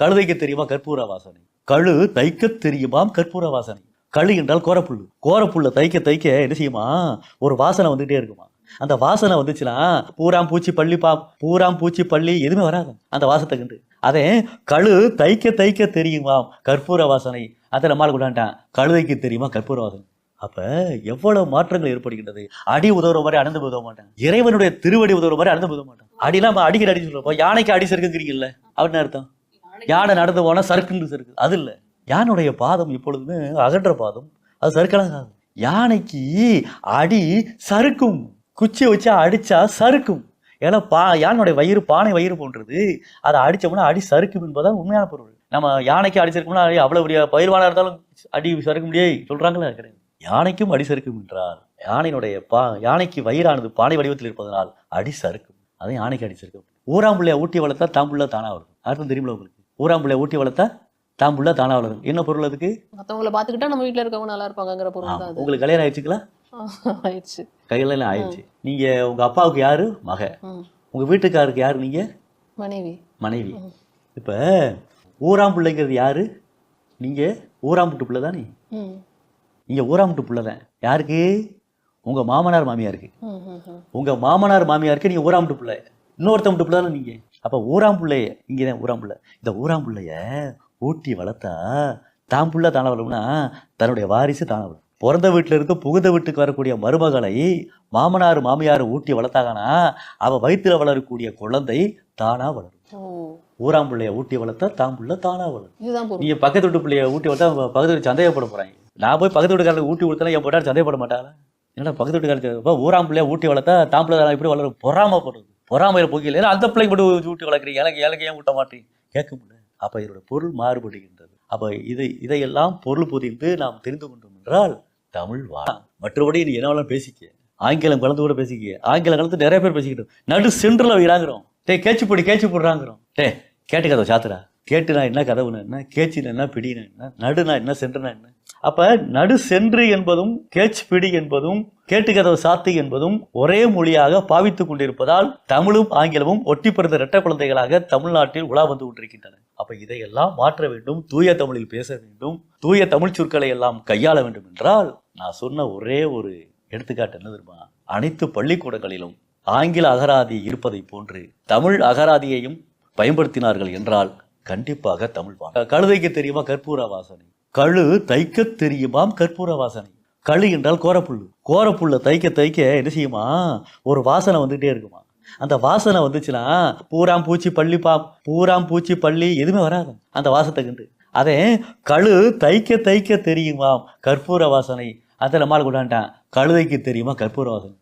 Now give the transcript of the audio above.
கழுதைக்கு தெரியுமா கற்பூர வாசனை? கழு தைக்க தெரியுமாம் கற்பூர வாசனை. கழு என்றால் கோரப்புல்லு. கோரப்புல்ல தைக்க தைக்க என்ன செய்யுமா, ஒரு வாசனை வந்துகிட்டே இருக்குமா. அந்த வாசனை வந்துச்சுன்னா பூராம் பூச்சி பள்ளி பூராம் பூச்சி பள்ளி எதுவுமே வராது அந்த வாசத்தை கண்டு. அதே கழு தைக்க தைக்க தெரியுமாம் கற்பூர வாசனை. அதை நம்மால் கொண்டாண்டான், கழுதைக்கு தெரியுமா கற்பூர வாசனை. அப்ப எவ்வளவு மாற்றங்கள் ஏற்படுகின்றது. அடி உதவுற மாதிரி அணந்து உதவ மாட்டான், இறைவனுடைய திருவடி உதவுற மாதிரி அணந்து உதவ மாட்டான். அடிலாம் அடிக்கடி அடி சொல்றப்போ யானைக்கு அடி சறுக்குங்கிறீங்கல்ல, அப்படின்னு அர்த்தம். யானை நடந்து போனா சறுக்குன்னு சறுக்கு, அது இல்லை. யானுடைய பாதம் எப்பொழுதுமே அகன்ற பாதம், அது சறுக்கலாம். யானைக்கு அடி சறுக்கும், குச்சியை வச்சா அடிச்சா சறுக்கும். ஏன்னா யானுடைய வயிறு பானை வயிறு போன்றது, அதை அடிச்சோம்னா அடி சறுக்கும் என்பதான் உண்மையான பொருள். நம்ம யானைக்கு அடி சறுக்கும்னா அவ்வளவு பெரிய பயிர்வானா இருந்தாலும் அடி சறுக்க முடியாது சொல்றாங்களா? கிடையாது. யானைக்கும் அடி சறுக்கும் என்றால் யானையினுடைய யானைக்கு வயிறானது பானை வடிவத்தில் இருப்பதனால் அடி சறுக்கும். அதான் யானைக்கு அடி சறுக்கும். ஊராம்புள்ளைய ஊட்டி வளர்த்தா தாம்புள்ள தானா வரும். அர்த்தம் தெரியுமில்ல உங்களுக்கு? ஊராம்புள்ளைய ஊட்டி வளர்த்தா தாம்புள்ள தானா வளரும். என்ன பொருள் அதுக்கு? மற்றவங்களை பார்த்துக்கிட்டா நம்ம வீட்டில் இருக்கவங்க நல்லா இருப்பாங்கிற பொருள் தான். உங்களுக்கு கல்யாணம் ஆயிடுச்சுங்களா? ஆயிடுச்சு. கையெல்லாம் ஆயிடுச்சு. நீங்க உங்க அப்பாவுக்கு யாரு? மக. உங்க வீட்டுக்காருக்கு யாரு? நீங்க மனைவி. மனைவி. இப்ப ஊராம்புள்ளைங்கிறது யாரு? நீங்க ஊராம்புட்டு பிள்ளை தானே. நீங்க ஊராம்புட்டு பிள்ளை தான். யாருக்கு? உங்க மாமனார் மாமியாருக்கு. உங்க மாமனார் மாமியாருக்கு நீங்க ஊராம்புட்டு பிள்ளை, இன்னொருத்தம்புட்டு பிள்ளை தானே நீங்க. அப்ப ஊராம்புள்ளைய இங்கதான் ஊராம்புள்ளை. இந்த ஊராம்புள்ளைய ஊட்டி வளர்த்தா தாம்புள்ள தானே வளரும்னா தன்னுடைய வாரிசு தானே வளரும். பிறந்த வீட்டில இருந்து புகுந்த வீட்டுக்கு வரக்கூடிய மருமகளை மாமனார் மாமியார் ஊட்டி வளர்த்தாங்கன்னா அவ வயிற்றுல வளரக்கூடிய குழந்தை தானா வளரும். ஊராம்புள்ளைய ஊட்டி வளர்த்தா தாம்புள்ள தானா வளரும். நீங்க பக்கத்து வீட்டு பிள்ளைய ஊட்டி வளர்த்தா பக்கத்து வீட்டு சந்தேகப்பட போறாங்க. நான் போய் பக்கத்து வீட்டுக்காரருக்கு ஊட்டி கொடுத்தா என் போட்டாரு சந்தேகப்பட மாட்டாங்க. ஏன்னா பக்கத்து வீட்டுக்காரருக்கு ஊராம்புள்ளைய ஊட்டி வளர்த்தா தாம்புள்ள தானா இப்படி வளரும். பொறாமப்படுறது, பொறாமையில போக்கல. ஏன்னா அந்த பிள்ளைங்க மட்டும் ஊட்டி வளர்க்குறீங்க, எனக்கு ஏன் ஊட்ட மாட்டேன் கேட்க முடியல. அப்ப இதோட பொருள் மாறுபடுகின்றது. அப்ப இதையெல்லாம் பொருள் புரிந்து நாம் தெரிந்து கொண்டோம் என்றால் தமிழ் வா. மற்றபடி நீ என்ன பேசிக்க, ஆங்கிலம் கலந்து கூட பேசிக்க. ஆங்கிலம் கலந்து நிறைய பேர் பேசிக்கிட்டோம். நடு சென்றுல வைக்கிறாங்கிறோம். கேச்சு போடுறாங்கிறோம். கேட்டு கதை சாத்துறா. கேட்டுனா என்ன, கதவுனா என்ன, கேச்சினா என்ன, பிடினா என்ன, நடுனா என்ன, சென்றுனா என்ன. அப்ப நடு சென்று என்பதும் கேச்சு பிடி என்பதும் கேட்டு கதவு சாத்து என்பதும் ஒரே மொழியாக பாவித்துக் கொண்டிருப்பதால் தமிழும் ஆங்கிலமும் ஒட்டி பிறந்த இரட்டை குழந்தைகளாக தமிழ்நாட்டில் உலா வந்து கொண்டிருக்கின்றன. அப்ப இதையெல்லாம் மாற்ற வேண்டும், தூய தமிழில் பேச வேண்டும், தூய தமிழ் சொற்களை எல்லாம் கையாள வேண்டும் என்றால் நான் சொன்ன ஒரே ஒரு எடுத்துக்காட்டு என்ன தெரியுமா? அனைத்து பள்ளிக்கூடங்களிலும் ஆங்கில அகராதி இருப்பதை போன்று தமிழ் அகராதியையும் பயன்படுத்தினார்கள் என்றால் கண்டிப்பாக தமிழ் வாங்க. கழுதைக்கு தெரியுமா கற்பூர வாசனை? கழு தைக்க தெரியுமாம் கற்பூர வாசனை. கழு என்றால் கோரப்புல்லு. கோரப்புல்ல தைக்க தைக்க என்ன செய்யுமா, ஒரு வாசனை வந்துகிட்டே இருக்குமா. அந்த வாசனை வந்துச்சுன்னா பூராம் பூச்சி பள்ளி எதுவுமே வராது அந்த வாசத்தை கண்டு. அதே கழு தைக்க தைக்க தெரியுமாம் கற்பூர வாசனை. அதை நம்மால் கொண்டாண்டான், கழுதைக்கு தெரியுமா கற்பூர வாசனை.